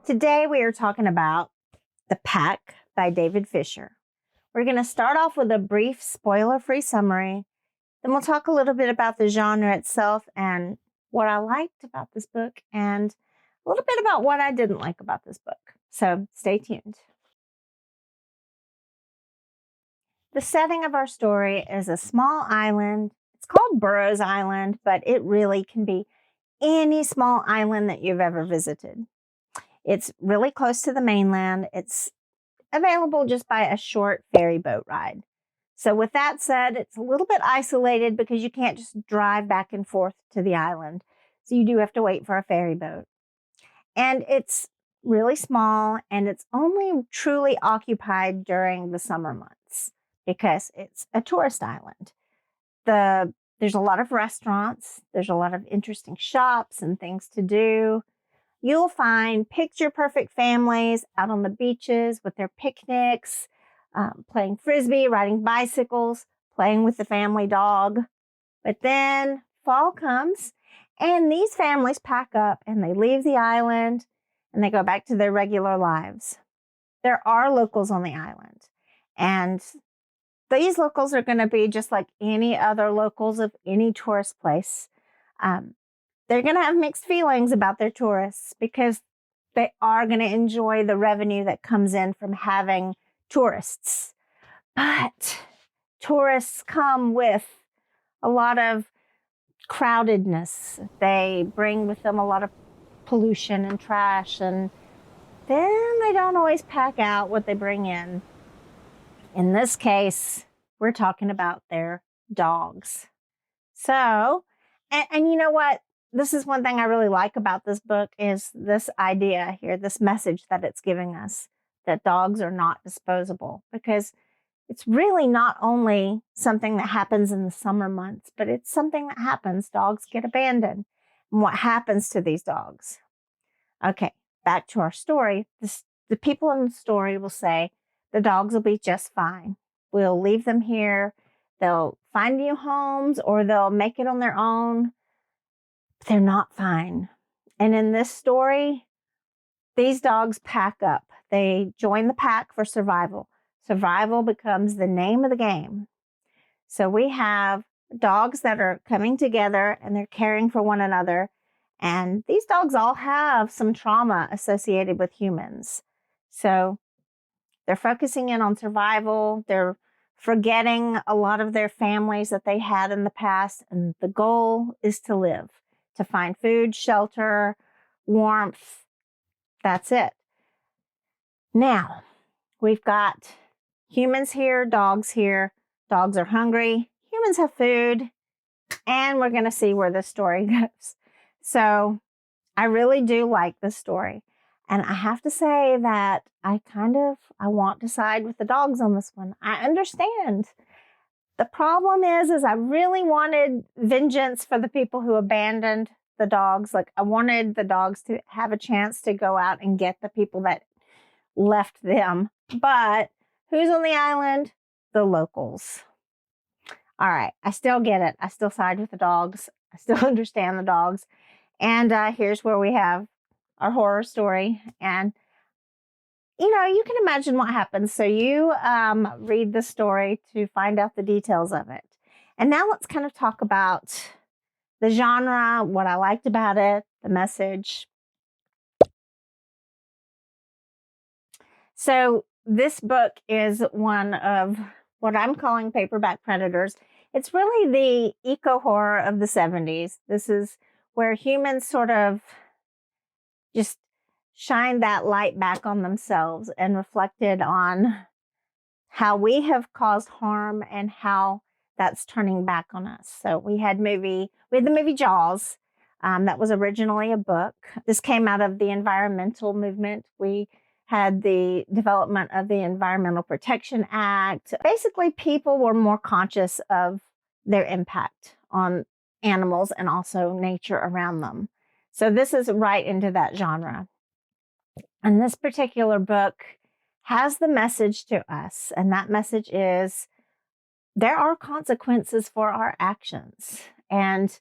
Today we are talking about The Pack by David Fisher. We're going to start off with a brief spoiler-free summary. Then we'll talk a little bit about the genre itself and what I liked about this book and a little bit about what I didn't like about this book. So stay tuned. The setting of our story is a small island. It's called Burroughs Island, but it really can be any small island that you've ever visited. It's really close to the mainland. It's available just by a short ferry boat ride. So with that said, it's a little bit isolated because you can't just drive back and forth to the island. So you do have to wait for a ferry boat. And it's really small, and it's only truly occupied during the summer months because it's a tourist island. There's a lot of restaurants. There's a lot of interesting shops and things to do. You'll find picture-perfect families out on the beaches with their picnics, playing frisbee, riding bicycles, playing with the family dog. But then fall comes, and these families pack up, and they leave the island, and they go back to their regular lives. There are locals on the island, and these locals are going to be just like any other locals of any tourist place. They're going to have mixed feelings about their tourists because they are going to enjoy the revenue that comes in from having tourists. But tourists come with a lot of crowdedness. They bring with them a lot of pollution and trash, and then they don't always pack out what they bring in. In this case, we're talking about their dogs. So, and you know what? This is one thing I really like about this book is this idea here, this message that it's giving us, that dogs are not disposable, because it's really not only something that happens in the summer months, but it's something that happens. Dogs get abandoned. And what happens to these dogs? Okay, back to our story. The people in the story will say, the dogs will be just fine. We'll leave them here. They'll find new homes, or they'll make it on their own. They're not fine. And in this story, these dogs pack up. They join the pack for survival. Survival becomes the name of the game. So we have dogs that are coming together and they're caring for one another. And these dogs all have some trauma associated with humans. So they're focusing in on survival. They're forgetting a lot of their families that they had in the past. And the goal is to live. To find food, shelter, warmth. That's it. Now, we've got humans here, dogs here. Dogs are hungry. Humans have food. And we're going to see where this story goes. So, I really do like this story. And I have to say that I want to side with the dogs on this one. I understand. The problem is I really wanted vengeance for the people who abandoned the dogs. Like, I wanted the dogs to have a chance to go out and get the people that left them. But who's on the island? The locals. All right, I still get it. I still side with the dogs. I still understand the dogs. And here's where we have our horror story. And you can imagine what happens. So you read the story to find out the details of it. And now let's kind of talk about the genre, what I liked about it, the message. So this book is one of what I'm calling Paperback Predators. It's really the eco-horror of the 70s. This is where humans sort of just shine that light back on themselves and reflected on how we have caused harm and how that's turning back on us. So we had the movie Jaws. That was originally a book. This came out of the environmental movement. We had the development of the Environmental Protection Act. Basically, people were more conscious of their impact on animals and also nature around them. So this is right into that genre. And this particular book has the message to us, and that message is there are consequences for our actions. And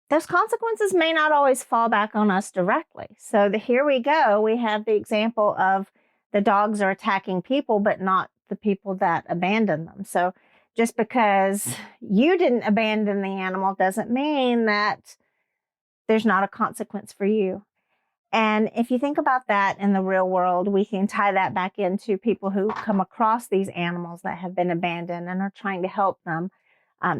those consequences may not always fall back on us directly. So here we go. We have the example of the dogs are attacking people, but not the people that abandoned them. So just because you didn't abandon the animal doesn't mean that there's not a consequence for you. And if you think about that in the real world, we can tie that back into people who come across these animals that have been abandoned and are trying to help them.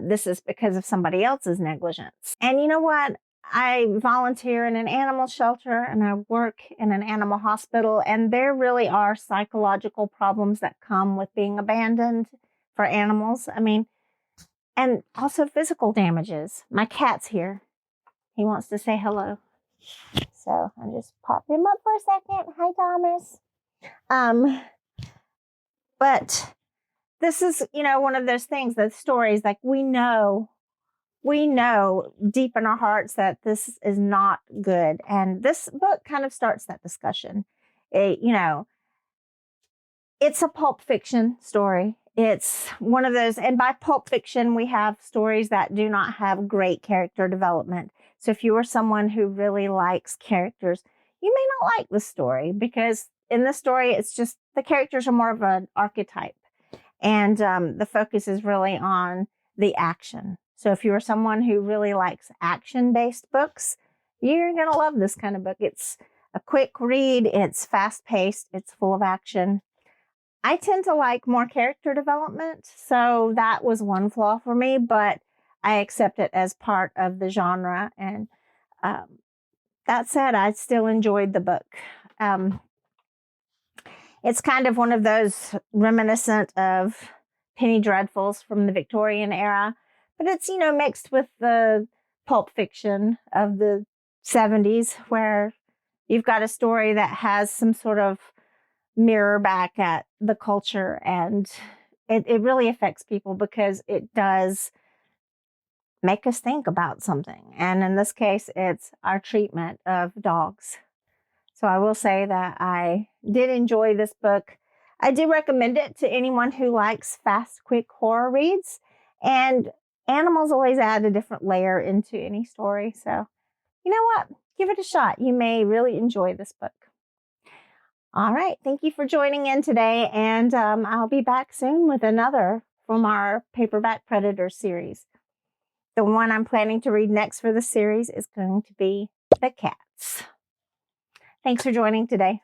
This is because of somebody else's negligence. And you know what? I volunteer in an animal shelter and I work in an animal hospital, and there really are psychological problems that come with being abandoned for animals. I mean, and also physical damages. My cat's here. He wants to say hello. So I'll just pop him up for a second. Hi, Thomas. But this is, one of those things, those stories, like we know deep in our hearts that this is not good. And this book kind of starts that discussion. It's a pulp fiction story. It's one of those, and by pulp fiction, we have stories that do not have great character development. So if you are someone who really likes characters, you may not like this story, because in this story, it's just the characters are more of an archetype. And the focus is really on the action. So if you are someone who really likes action-based books, you're going to love this kind of book. It's a quick read. It's fast-paced. It's full of action. I tend to like more character development, so that was one flaw for me, but I accept it as part of the genre. And that said, I still enjoyed the book. It's kind of one of those reminiscent of penny dreadfuls from the Victorian era, but it's, mixed with the pulp fiction of the 70s, where you've got a story that has some sort of mirror back at the culture, and it really affects people because it does make us think about something. And in this case, it's our treatment of dogs. So I will say that I did enjoy this book. I do recommend it to anyone who likes fast, quick horror reads. And animals always add a different layer into any story. So you know what? Give it a shot. You may really enjoy this book. All right. Thank you for joining in today. And I'll be back soon with another from our Paperback Predators series. The one I'm planning to read next for the series is going to be The Cats. Thanks for joining today.